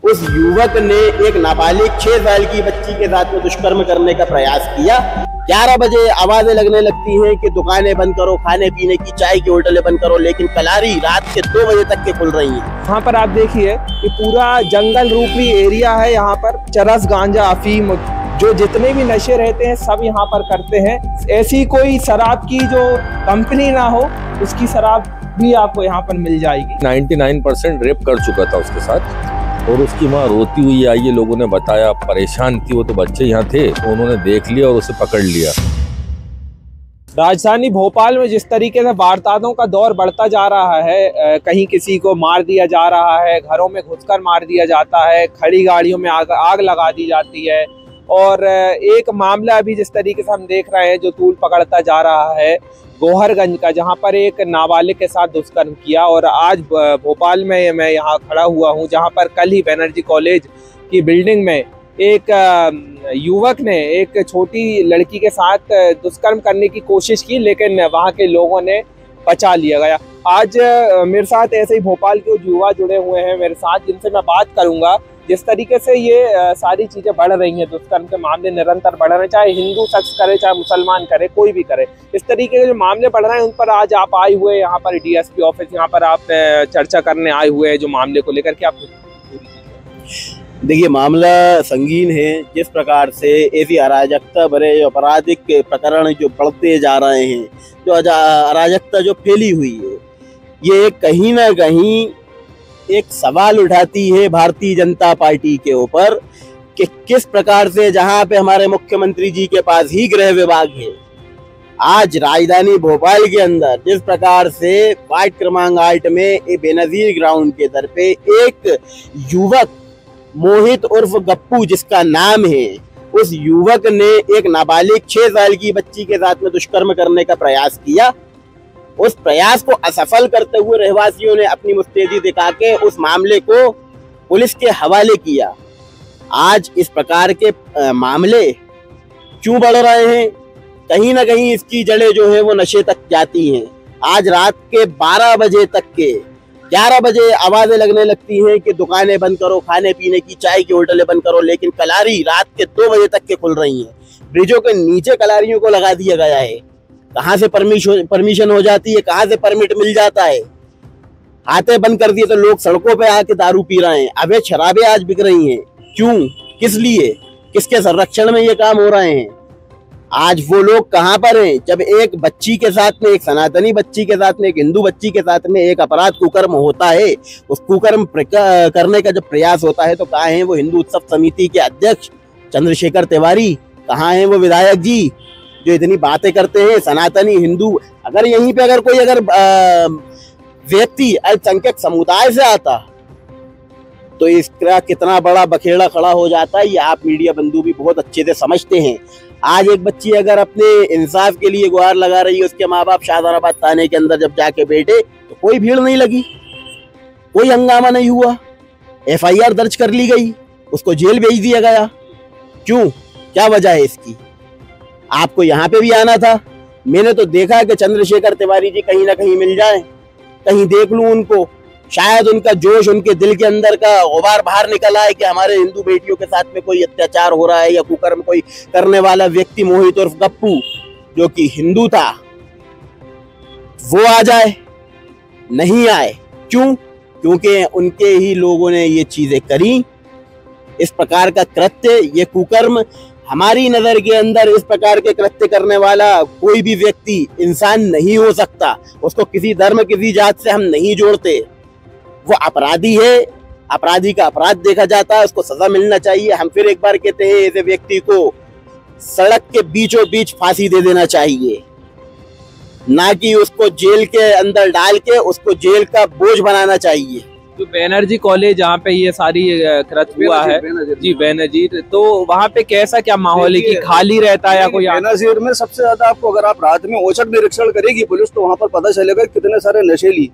उस युवक ने एक नाबालिग 6 साल की बच्ची के साथ में दुष्कर्म करने का प्रयास किया। 11 बजे आवाजें लगने लगती हैं कि दुकानें बंद करो, खाने पीने की चाय की होटलें बंद करो, लेकिन कलारी रात के 2 बजे तक के खुल रही हैं। यहाँ पर आप देखिए कि पूरा जंगल रूपी एरिया है। यहाँ पर चरस, गांजा, अफीम, जो जितने भी नशे रहते हैं सब यहाँ पर करते हैं। ऐसी कोई शराब की जो कंपनी ना हो, उसकी शराब भी आपको यहाँ पर मिल जाएगी। 99% रेप कर चुका था उसके साथ और उसकी माँ रोती हुई आई है। लोगों ने बताया, परेशान थी वो, तो बच्चे यहाँ थे, तो उन्होंने देख लिया और उसे पकड़ लिया। राजधानी भोपाल में जिस तरीके से वारदातों का दौर बढ़ता जा रहा है, कहीं किसी को मार दिया जा रहा है, घरों में घुसकर मार दिया जाता है, खड़ी गाड़ियों में आग लगा दी जाती है, और एक मामला अभी जिस तरीके से हम देख रहे हैं जो तूल पकड़ता जा रहा है गोहरगंज का, जहां पर एक नाबालिग के साथ दुष्कर्म किया। और आज भोपाल में मैं यहाँ खड़ा हुआ हूँ, जहां पर कल ही बनर्जी कॉलेज की बिल्डिंग में एक युवक ने एक छोटी लड़की के साथ दुष्कर्म करने की कोशिश की, लेकिन वहां के लोगों ने बचा लिया गया। आज मेरे साथ ऐसे ही भोपाल के युवा जुड़े हुए हैं मेरे साथ, जिनसे मैं बात करूंगा। जिस तरीके से ये सारी चीजें बढ़ रही हैं, दुष्कर्म के मामले निरंतर बढ़ रहे हैं, चाहे हिंदू शख्स करे, चाहे मुसलमान करे, कोई भी करे, इस तरीके के जो मामले बढ़ रहे हैं उन पर आज आप आए हुए यहाँ पर डीएसपी ऑफिस, यहाँ पर आप चर्चा करने आए हुए हैं जो मामले को लेकर के। आप देखिए, मामला संगीन है। जिस प्रकार से ऐसी अराजकता भरे आपराधिक प्रकरण जो बढ़ते जा रहे हैं, जो अराजकता जो फैली हुई है, ये कहीं ना कहीं एक सवाल उठाती है भारतीय जनता पार्टी के ऊपर कि किस प्रकार से, जहां पे हमारे मुख्यमंत्री जी के पास ही गृह विभाग है, आज राजधानी भोपाल के अंदर जिस प्रकार से वार्ड क्रमांक 8 में बेनजीर ग्राउंड के दर पे एक युवक मोहित उर्फ गप्पू जिसका नाम है, उस युवक ने एक नाबालिग 6 साल की बच्ची के साथ में दुष्कर्म करने का प्रयास किया। उस प्रयास को असफल करते हुए रहवासियों ने अपनी मुस्तैदी दिखा के उस मामले को पुलिस के हवाले किया। आज इस प्रकार के मामले क्यों बढ़ रहे हैं? कहीं ना कहीं इसकी जड़ें जो है वो नशे तक जाती हैं। आज रात के 12 बजे तक के 11 बजे आवाजें लगने लगती हैं कि दुकानें बंद करो, खाने पीने की चाय की होटलें बंद करो, लेकिन कलारी रात के 2 बजे तक के खुल रही हैं। ब्रिजों के नीचे कलारियों को लगा दिया गया है। कहाँ से परमिशन हो जाती है, कहाँ से परमिट मिल जाता है? हाथें बंद कर दिए तो लोग सड़कों पे आके दारू पी रहे हैं, अवैध शराबें आज बिक रही हैं। क्यों? किस लिए? किसके संरक्षण में ये काम हो रहे हैं? आज वो लोग कहाँ पर हैं जब एक बच्ची के साथ में, एक सनातनी बच्ची के साथ में, एक हिंदू बच्ची के साथ में एक अपराध कुकर्म होता है, उस कुकर्म करने का जब प्रयास होता है तो कहाँ हैं वो हिंदू उत्सव समिति के अध्यक्ष चंद्रशेखर तिवारी? कहाँ हैं वो विधायक जी जो इतनी बातें करते हैं सनातनी हिंदू? अगर यहीं पे अगर कोई व्यक्ति अल्पसंख्यक समुदाय से आता तो इसका कितना बड़ा बखेड़ा खड़ा हो जाता है, ये आप मीडिया बंधु भी बहुत अच्छे से समझते हैं। आज एक बच्ची अगर अपने इंसाफ के लिए गुहार लगा रही है, उसके माँ बाप शाहजहानाबाद थाने के अंदर जब जाके बैठे तो कोई भीड़ नहीं लगी, कोई हंगामा नहीं हुआ, FIR दर्ज कर ली गई, उसको जेल भेज दिया गया। क्यों? क्या वजह है इसकी? आपको यहाँ पे भी आना था। मैंने तो देखा कि चंद्रशेखर तिवारी जी कहीं ना कहीं मिल जाए, कहीं देख लूं उनको, शायद उनका जोश, उनके दिल के अंदर का गुबार बाहर निकल आए कि हमारे हिंदू बेटियों के साथ में कोई अत्याचार हो रहा है या कुकर्म कोई करने वाला व्यक्ति मोहित उर्फ गप्पू जो कि हिंदू था वो आ जाए। नहीं आए। क्यों? क्योंकि उनके ही लोगों ने ये चीजें करी। इस प्रकार का कृत्य, ये कुकर्म, हमारी नजर के अंदर इस प्रकार के कृत्य करने वाला कोई भी व्यक्ति इंसान नहीं हो सकता। उसको किसी धर्म, किसी जात से हम नहीं जोड़ते। वो अपराधी है, अपराधी का अपराध देखा जाता है, उसको सजा मिलना चाहिए। हम फिर एक बार कहते हैं, ऐसे व्यक्ति को सड़क के बीचों बीच फांसी दे देना चाहिए, ना कि उसको जेल के अंदर डाल के उसको जेल का बोझ बनाना चाहिए। जो बनर्जी कॉलेज जहाँ पे ये सारी कृत्य हुआ है जी, बेनजीर, तो वहाँ पे कैसा क्या माहौल है कि खाली रहता है या कोई? बेनजीर में सबसे ज्यादा आपको, अगर आप रात में औचक निरीक्षण करेगी पुलिस, तो वहाँ पर पता चलेगा कितने सारे नशेली,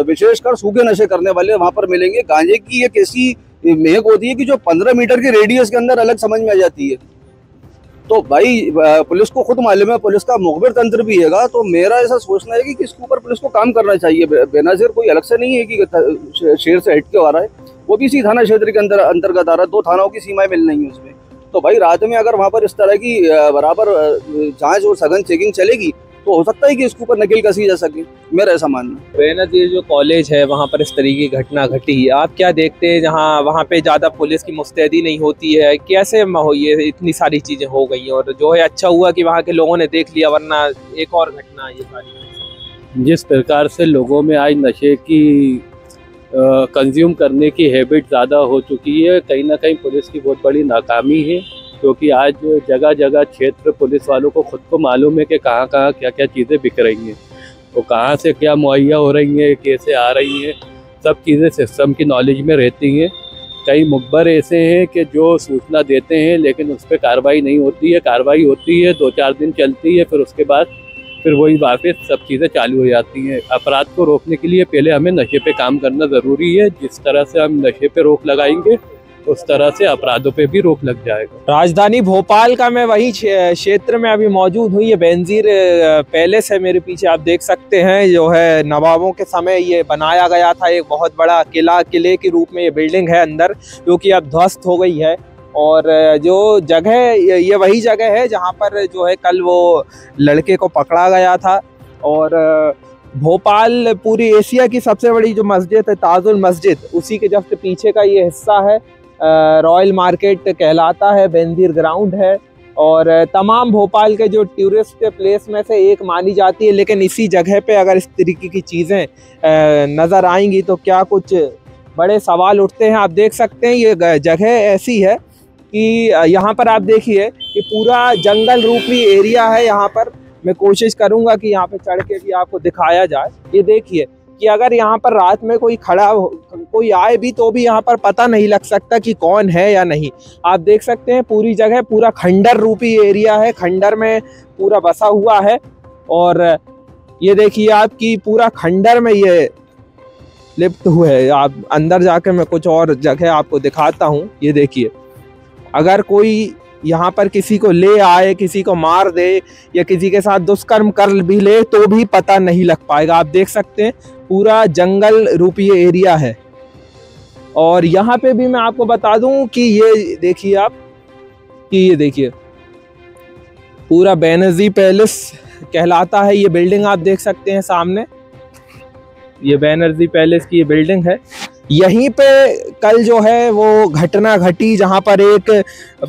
विशेषकर सूखे नशे करने वाले वहाँ पर मिलेंगे। गांजे की एक ऐसी महक होती है कि जो 15 मीटर के रेडियस के अंदर अलग समझ में आ जाती है। तो भाई पुलिस को खुद मालूम है, पुलिस का मुखबिर तंत्र भी है। तो मेरा ऐसा सोचना है कि इसके ऊपर पुलिस को काम करना चाहिए। बेनजीर कोई अलग से नहीं है कि शहर से हट के आ रहा है। वो भी इसी थाना क्षेत्र के अंतर्गत आ रहा है, 2 थानाओं की सीमाएं मिल रही हैं उसमें। तो भाई रात में अगर वहाँ पर इस तरह की बराबर जांच और सघन चेकिंग चलेगी तो हो सकता है कि इसके ऊपर नकेल कसी जा सके, मेरा ऐसा मानना है। ये जो कॉलेज है वहाँ पर इस तरीके की घटना घटी, आप क्या देखते हैं? जहाँ वहाँ पे ज़्यादा पुलिस की मुस्तैदी नहीं होती है, कैसे ये इतनी सारी चीज़ें हो गई और जो है अच्छा हुआ कि वहाँ के लोगों ने देख लिया, वरना एक और घटना ये सारी। जिस प्रकार से लोगों में आज नशे की कंज्यूम करने की हैबिट ज़्यादा हो चुकी है, कहीं ना कहीं पुलिस की बहुत बड़ी नाकामी है, क्योंकि आज जगह जगह क्षेत्र पुलिस वालों को खुद को मालूम है कि कहाँ कहाँ क्या क्या चीज़ें बिक रही हैं, तो कहाँ से क्या मुहैया हो रही हैं, कैसे आ रही हैं, सब चीज़ें सिस्टम की नॉलेज में रहती हैं। कई मुखबर ऐसे हैं कि जो सूचना देते हैं लेकिन उस पर कार्रवाई नहीं होती है, कार्रवाई होती है 2-4 दिन चलती है, फिर उसके बाद फिर वही वापस सब चीज़ें चालू हो जाती हैं। अपराध को रोकने के लिए पहले हमें नशे पे काम करना ज़रूरी है। जिस तरह से हम नशे पे रोक लगाएंगे उस तरह से अपराधों पे भी रोक लग जाएगा। राजधानी भोपाल का मैं वही क्षेत्र में अभी मौजूद हूँ। ये बेनजीर पैलेस है मेरे पीछे, आप देख सकते हैं, जो है नवाबों के समय ये बनाया गया था। एक बहुत बड़ा किले के रूप में ये बिल्डिंग है अंदर, जो कि अब ध्वस्त हो गई है। और जो जगह, ये वही जगह है जहाँ पर जो है कल वो लड़के को पकड़ा गया था। और भोपाल पूरी एशिया की सबसे बड़ी जो मस्जिद है ताजुल मस्जिद, उसी के जस्ट पीछे का ये हिस्सा है। रॉयल मार्केट कहलाता है, बेनजीर ग्राउंड है और तमाम भोपाल के जो टूरिस्ट प्लेस में से एक मानी जाती है। लेकिन इसी जगह पे अगर इस तरीके की चीज़ें नज़र आएंगी तो क्या कुछ बड़े सवाल उठते हैं। आप देख सकते हैं ये जगह ऐसी है कि यहाँ पर आप देखिए कि पूरा जंगल रूपी एरिया है। यहाँ पर मैं कोशिश करूँगा कि यहाँ पे चढ़ के भी आपको दिखाया जाए। ये देखिए कि अगर यहाँ पर रात में कोई आए भी तो भी यहाँ पर पता नहीं लग सकता कि कौन है या नहीं। आप देख सकते हैं पूरी जगह पूरा खंडर रूपी एरिया है, खंडर में पूरा बसा हुआ है। और ये देखिए आपकी पूरा खंडर में ये लिप्त हुए है। आप अंदर जाकर मैं कुछ और जगह आपको दिखाता हूँ। ये देखिए, अगर कोई यहाँ पर किसी को ले आए, किसी को मार दे या किसी के साथ दुष्कर्म कर भी ले तो भी पता नहीं लग पाएगा। आप देख सकते हैं पूरा जंगल रूपी एरिया है। और यहाँ पे भी मैं आपको बता दूं कि ये देखिए आप कि ये देखिए पूरा बेनजीर पैलेस कहलाता है। ये बिल्डिंग आप देख सकते हैं सामने, ये बेनजीर पैलेस की ये बिल्डिंग है। यहीं पे कल जो है वो घटना घटी जहां पर एक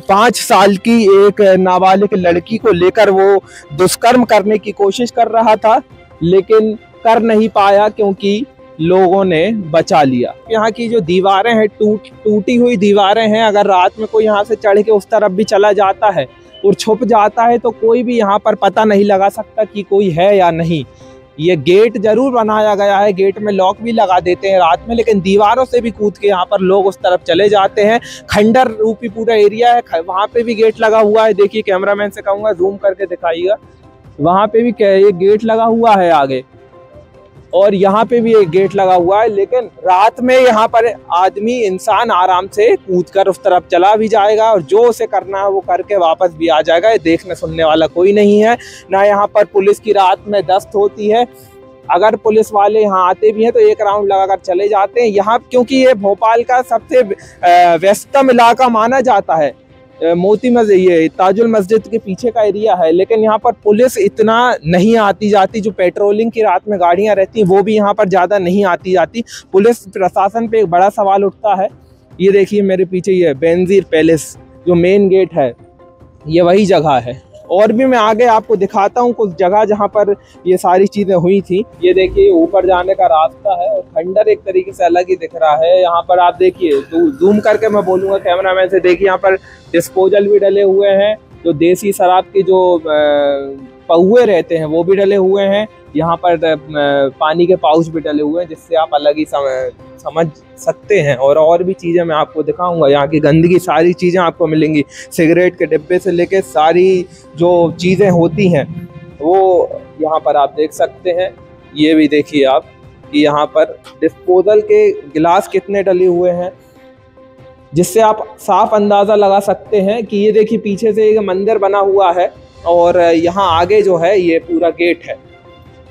5 साल की एक नाबालिग लड़की को लेकर वो दुष्कर्म करने की कोशिश कर रहा था, लेकिन कर नहीं पाया क्योंकि लोगों ने बचा लिया। यहाँ की जो दीवारें हैं टूटी हुई दीवारें हैं। अगर रात में कोई यहाँ से चढ़ के उस तरफ भी चला जाता है और छुप जाता है तो कोई भी यहाँ पर पता नहीं लगा सकता कि कोई है या नहीं। ये गेट जरूर बनाया गया है, गेट में लॉक भी लगा देते हैं रात में, लेकिन दीवारों से भी कूद के यहाँ पर लोग उस तरफ चले जाते हैं। खंडर रूपी पूरा एरिया है, वहाँ पे भी गेट लगा हुआ है। देखिए, कैमरामैन से कहूँगा जूम करके दिखाइएगा, वहाँ पे भी ये गेट लगा हुआ है आगे, और यहाँ पे भी एक गेट लगा हुआ है। लेकिन रात में यहाँ पर आदमी इंसान आराम से कूदकर उस तरफ चला भी जाएगा और जो उसे करना है वो करके वापस भी आ जाएगा। ये देखने सुनने वाला कोई नहीं है, ना यहाँ पर पुलिस की रात में गश्त होती है। अगर पुलिस वाले यहाँ आते भी हैं तो एक राउंड लगाकर चले जाते हैं यहाँ, क्योंकि ये भोपाल का सबसे व्यस्तम इलाका माना जाता है। मोती मस्जिद, ये ताजुल मस्जिद के पीछे का एरिया है, लेकिन यहाँ पर पुलिस इतना नहीं आती जाती। जो पेट्रोलिंग की रात में गाड़ियाँ रहती हैं वो भी यहाँ पर ज़्यादा नहीं आती जाती। पुलिस प्रशासन पे एक बड़ा सवाल उठता है। ये देखिए मेरे पीछे ये बेनजीर पैलेस जो मेन गेट है, ये वही जगह है। और भी मैं आगे आपको दिखाता हूँ कुछ जगह जहाँ पर ये सारी चीज़ें हुई थी। ये देखिए ऊपर जाने का रास्ता है और खंडर एक तरीके से अलग ही दिख रहा है। यहाँ पर आप देखिए, जूम करके मैं बोलूँगा कैमरामैन से, देखिए यहाँ पर डिस्पोजल भी डले हुए हैं। जो देसी शराब के जो पहुए रहते हैं वो भी डले हुए हैं। यहाँ पर पानी के पाउच भी डले हुए हैं, जिससे आप अलग ही समझ सकते हैं। और भी चीज़ें मैं आपको दिखाऊंगा। यहाँ की गंदगी सारी चीज़ें आपको मिलेंगी, सिगरेट के डिब्बे से लेके सारी जो चीज़ें होती हैं वो यहाँ पर आप देख सकते हैं। ये भी देखिए आप कि यहाँ पर डिस्पोजल के गिलास कितने डले हुए हैं, जिससे आप साफ अंदाज़ा लगा सकते हैं कि ये देखिए पीछे से एक मंदिर बना हुआ है और यहाँ आगे जो है ये पूरा गेट है।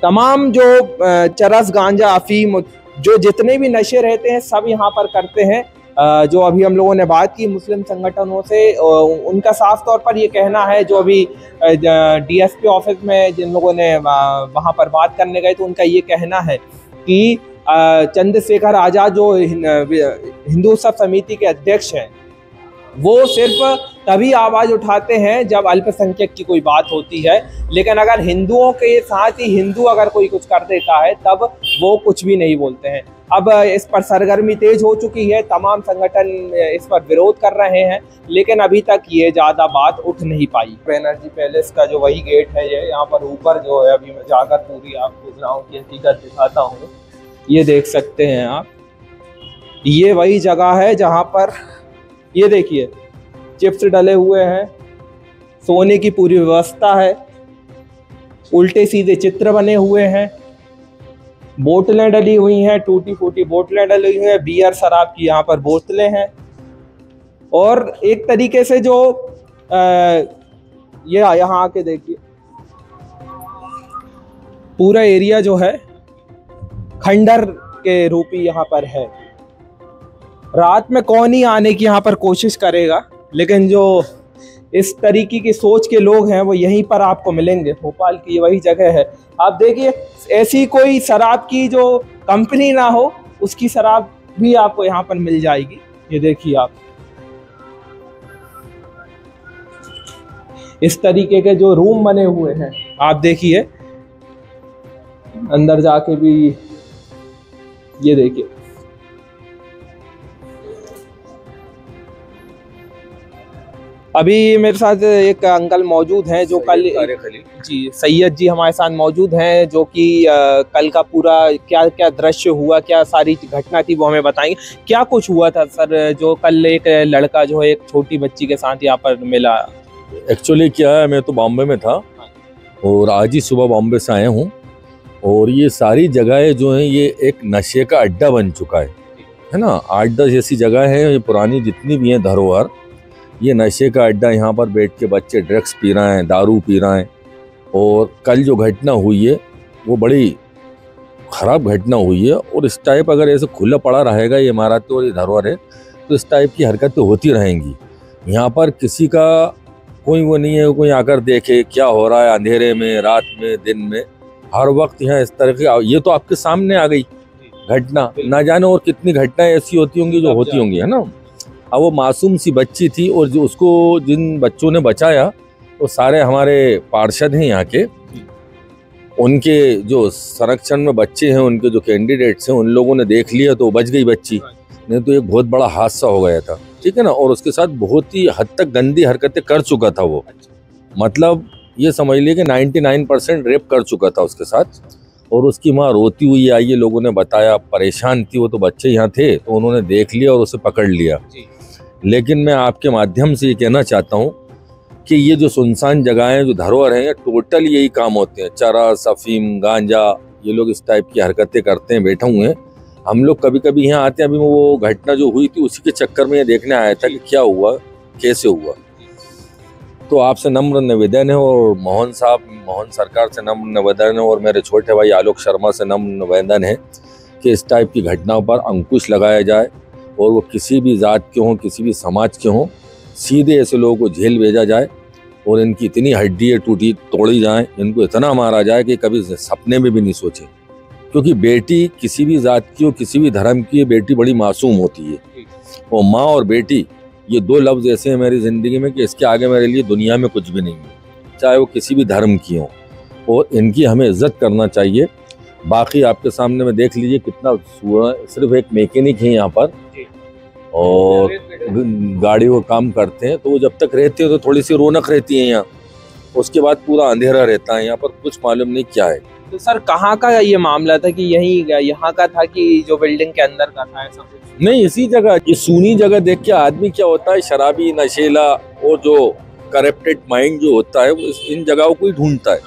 तमाम जो चरस, गांजा, अफीम, जो जितने भी नशे रहते हैं सब यहाँ पर करते हैं। जो अभी हम लोगों ने बात की मुस्लिम संगठनों से, उनका साफ तौर पर ये कहना है, जो अभी डीएसपी ऑफिस में जिन लोगों ने वहाँ पर बात करने गए तो उनका ये कहना है कि चंद्रशेखर आज़ाद जो हिंदू उत्सव समिति के अध्यक्ष हैं, वो सिर्फ तभी आवाज़ उठाते हैं जब अल्पसंख्यक की कोई बात होती है, लेकिन अगर हिंदुओं के साथ ही हिंदू अगर कोई कुछ कर देता है तब वो कुछ भी नहीं बोलते हैं। अब इस पर सरगर्मी तेज हो चुकी है, तमाम संगठन इस पर विरोध कर रहे हैं, लेकिन अभी तक ये ज़्यादा बात उठ नहीं पाई। एनर्जी पैलेस का जो वही गेट है, ये यहाँ पर ऊपर जो है, अभी मैं जाकर पूरी आपको ग्राउंड की हकीकत दिखाता हूँ। ये देख सकते हैं आप, ये वही जगह है जहाँ पर ये देखिए चिप्स डले हुए हैं, सोने की पूरी व्यवस्था है, उल्टे सीधे चित्र बने हुए हैं, बोतलें डली हुई हैं, टूटी फूटी बोतलें डली हुई हैं, बियर शराब की यहाँ पर बोतलें हैं। और एक तरीके से जो ये यहाँ आके देखिए, पूरा एरिया जो है खंडर के रूपी यहाँ पर है। रात में कौन ही आने की यहाँ पर कोशिश करेगा, लेकिन जो इस तरीके की सोच के लोग हैं वो यहीं पर आपको मिलेंगे। भोपाल की ये वही जगह है। आप देखिए, ऐसी कोई शराब की जो कंपनी ना हो उसकी शराब भी आपको यहाँ पर मिल जाएगी। ये देखिए आप, इस तरीके के जो रूम बने हुए हैं, आप देखिए अंदर जाके भी, ये देखिए अभी मेरे साथ एक अंकल मौजूद हैं जो कल जी सैयद जी हमारे साथ मौजूद हैं, जो कि कल का पूरा क्या क्या दृश्य हुआ, क्या सारी घटना थी वो हमें बताएंगे। क्या कुछ हुआ था सर, जो कल एक लड़का जो है एक छोटी बच्ची के साथ यहाँ पर मिला? एक्चुअली क्या है, मैं तो बॉम्बे में था और आज ही सुबह बॉम्बे से आया हूँ, और ये सारी जगहें जो हैं ये एक नशे का अड्डा बन चुका है ना। 8-10 ऐसी जगह है, ये पुरानी जितनी भी हैं धरोहर, ये नशे का अड्डा। यहाँ पर बैठ के बच्चे ड्रग्स पी रहे हैं, दारू पी रहे हैं। और कल जो घटना हुई है वो बड़ी ख़राब घटना हुई है, और इस टाइप अगर ऐसे खुला पड़ा रहेगा ये इमारतें और ये धरोहर है तो इस टाइप की हरकतें होती रहेंगी। यहाँ पर किसी का कोई वो नहीं है, कोई आकर देखे क्या हो रहा है अंधेरे में, रात में, दिन में, हर वक्त यहाँ इस तरह की। ये तो आपके सामने आ गई घटना, ना जाने और कितनी घटनाएं ऐसी होती होंगी जो होती होंगी, है ना। अब वो मासूम सी बच्ची थी, और जो उसको जिन बच्चों ने बचाया वो सारे हमारे पार्षद हैं यहाँ के, उनके जो संरक्षण में बच्चे हैं, उनके जो कैंडिडेट्स हैं, उन लोगों ने देख लिया तो बच गई बच्ची, नहीं तो एक बहुत बड़ा हादसा हो गया था, ठीक है ना। और उसके साथ बहुत ही हद तक गंदी हरकतें कर चुका था वो, मतलब ये समझ लिए कि 99% रेप कर चुका था उसके साथ। और उसकी माँ रोती हुई आई, ये लोगों ने बताया, परेशान थी वो, तो बच्चे यहाँ थे तो उन्होंने देख लिया और उसे पकड़ लिया। लेकिन मैं आपके माध्यम से ये कहना चाहता हूँ कि ये जो सुनसान जगहें, जो धरोहर हैं, टोटल यही काम होते हैं, चरस, अफीम, गांजा, ये लोग इस टाइप की हरकतें करते हैं, बैठे हुए हैं। हम लोग कभी कभी यहाँ आते हैं, अभी वो घटना जो हुई थी उसी के चक्कर में ये देखने आया था कि क्या हुआ, कैसे हुआ। तो आपसे नम्र निवेदन है, और मोहन सरकार से नम्र निवेदन है, और मेरे छोटे भाई आलोक शर्मा से नम्र निवेदन है कि इस टाइप की घटनाओं पर अंकुश लगाया जाए, और वो किसी भी जात के हों, किसी भी समाज के हों, सीधे ऐसे लोगों को जेल भेजा जाए, और इनकी इतनी हड्डियाँ टूटी तोड़ी जाएं, इनको इतना मारा जाए कि कभी सपने में भी नहीं सोचे। क्योंकि बेटी किसी भी जात की हो, किसी भी धर्म की, बेटी बड़ी मासूम होती है। वो माँ और बेटी, ये दो लफ्ज़ ऐसे हैं मेरी ज़िंदगी में कि इसके आगे मेरे लिए दुनिया में कुछ भी नहीं है, चाहे वो किसी भी धर्म की हो, और इनकी हमें इज्जत करना चाहिए। बाकी आपके सामने में देख लीजिए कितना, सिर्फ एक मैकेनिक है यहाँ पर और गाड़ी को काम करते हैं, तो वो जब तक रहते हैं तो थोड़ी सी रौनक रहती है यहाँ, उसके बाद पूरा अंधेरा रहता है यहाँ पर, कुछ मालूम नहीं क्या है। तो सर कहाँ का ये मामला था, कि यहाँ का था कि जो बिल्डिंग के अंदर का था? ऐसा नहीं, इसी जगह, ये सूनी जगह देख के आदमी क्या होता है, शराबी, नशेला और जो करप्टेड माइंड जो होता है वो इन जगहों को ही ढूंढता है,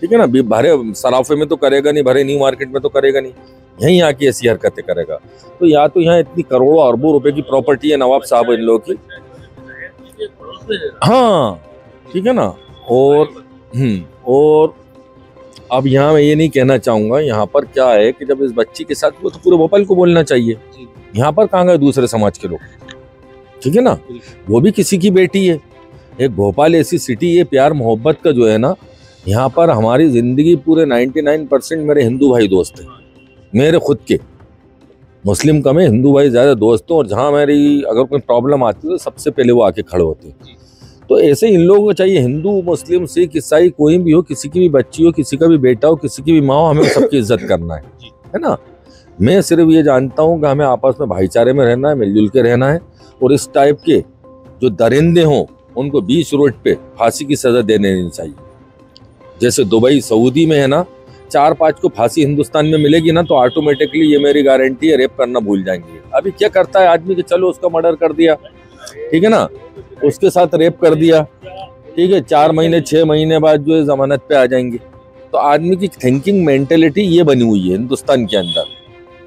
ठीक है ना। भरे सराफे में तो करेगा नहीं, भरे न्यू मार्केट में तो करेगा नहीं, यहीं आके ऐसी हरकतें करेगा। तो यहाँ इतनी करोड़ों अरबों रुपए की प्रॉपर्टी है नवाब साहब इन लोगों की, हाँ, ठीक है ना। और अब यहाँ मैं ये नहीं कहना चाहूँगा, यहाँ पर क्या है कि जब इस बच्ची के साथ, वो तो पूरे भोपाल को बोलना चाहिए, यहाँ पर कहाँ गए दूसरे समाज के लोग? ठीक है ना, वो भी किसी की बेटी है। एक भोपाल ऐसी सिटी, ये प्यार मोहब्बत का जो है ना, यहाँ पर हमारी जिंदगी पूरे 99% मेरे हिंदू भाई दोस्त हैं, मेरे खुद के। मुस्लिम कम है, हिंदू भाई ज़्यादा दोस्त हैं, और जहाँ मेरी अगर कोई प्रॉब्लम आती है तो सबसे पहले वो आके खड़े होते हैं। तो ऐसे इन लोगों को चाहिए, हिंदू मुस्लिम सिख ईसाई कोई भी हो, किसी की भी बच्ची हो, किसी का भी बेटा हो, किसी की भी माँ हो, हमें सबकी इज्जत करना है ना। मैं सिर्फ ये जानता हूँ कि हमें आपस में भाईचारे में रहना है, मिलजुल के रहना है, और इस टाइप के जो दरिंदे हों उनको बीच रोड पे फांसी की सजा देने नहीं चाहिए। जैसे दुबई सऊदी में है ना, 4-5 को फांसी हिंदुस्तान में मिलेगी ना तो ऑटोमेटिकली, ये मेरी गारंटी है, रेप करना भूल जाएंगे। अभी क्या करता है आदमी कि चलो उसका मर्डर कर दिया, ठीक है ना, उसके साथ रेप कर दिया, ठीक है, 4 महीने 6 महीने बाद जो है जमानत पे आ जाएंगे। तो आदमी की थिंकिंग मेंटेलिटी ये बनी हुई है हिंदुस्तान के अंदर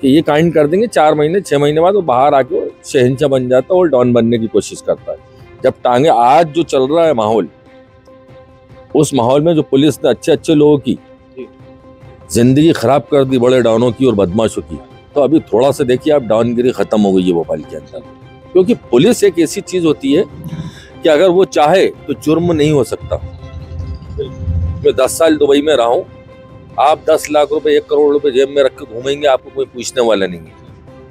कि ये काइंड कर देंगे, 4 महीने 6 महीने बाद वो बाहर आके वो शहंशाह बन जाता है और डॉन बनने की कोशिश करता है। जब टांगे आज जो चल रहा है माहौल, उस माहौल में जो पुलिस ने अच्छे लोगों की जिंदगी खराब कर दी, बड़े डॉनों की और बदमाशों की, तो अभी थोड़ा सा देखिए आप, डॉनगिरी खत्म हो गई है भोपाल के अंदर। क्योंकि पुलिस एक ऐसी चीज होती है कि अगर वो चाहे तो जुर्म नहीं हो सकता। मैं 10 साल दुबई में रहा हूँ, आप 10 लाख रुपए 1 करोड़ रुपए जेब में रख के घूमेंगे, आपको कोई पूछने वाला नहीं है।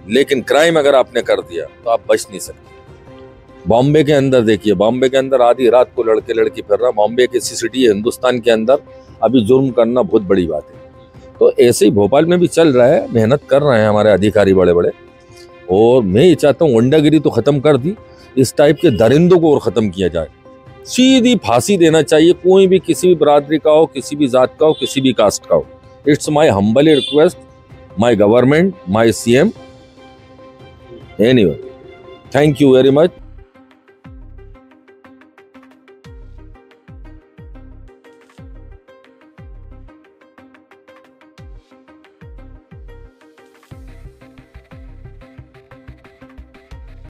लेकिन क्राइम अगर आपने कर दिया तो आप बच नहीं सकते। बॉम्बे के अंदर देखिए, बॉम्बे के अंदर आधी रात को लड़के फिर रहा। बॉम्बे एक ऐसी सिटी है हिंदुस्तान के अंदर, अभी जुर्म करना बहुत बड़ी बात है। तो ऐसे ही भोपाल में भी चल रहा है, मेहनत कर रहे हैं हमारे अधिकारी बड़े बड़े, और मैं ये चाहता हूँ गुंडागिरी तो खत्म कर दी, इस टाइप के दरिंदों को और खत्म किया जाए। सीधी फांसी देना चाहिए, कोई भी किसी भी बरादरी का हो, किसी भी जात का हो, किसी भी कास्ट का हो। It's my humble request, my government, my CM, anyway, thank you very much.